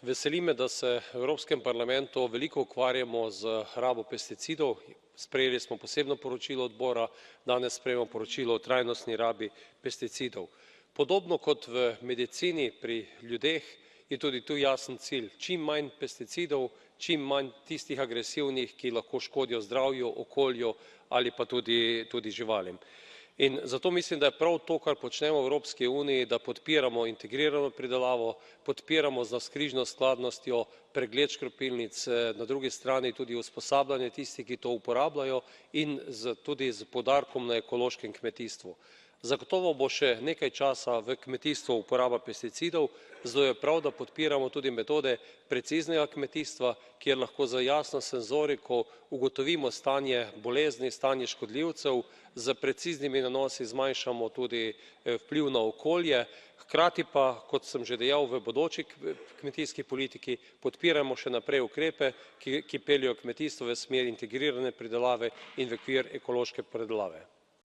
Veseli me, da se v Evropskem parlamentu veliko ukvarjamo z rabo pesticidov. Sprejeli smo posebno poročilo odbora, danes sprejemamo poročilo o trajnostni rabi pesticidov. Podobno kot v medicini pri ljudeh je tudi tu jasen cilj, čim manj pesticidov, čim manj tistih agresivnih, ki lahko škodijo zdravju, okolju ali pa tudi živalim. In zato mislim, da je prav to, kar počnemo v Evropski uniji, da podpiramo integrirano pridelavo, podpiramo z navzkrižno skladnostjo pregled škropilnic, na drugi strani tudi usposabljanje tistih, ki to uporabljajo, in tudi s poudarkom na ekološkem kmetijstvu. Zagotovo bo še nekaj časa v kmetijstvu uporaba pesticidov, zato je prav, da podpiramo tudi metode preciznega kmetijstva, kjer lahko z jasno senzoriko ugotovimo stanje bolezni, stanje škodljivcev, s preciznimi nanosi zmanjšamo tudi vpliv na okolje, hkrati pa, kot sem že dejal, v bodoči kmetijski politiki podpiramo še naprej ukrepe, ki peljejo kmetijstvo v smer integrirane pridelave in v okvir ekološke pridelave.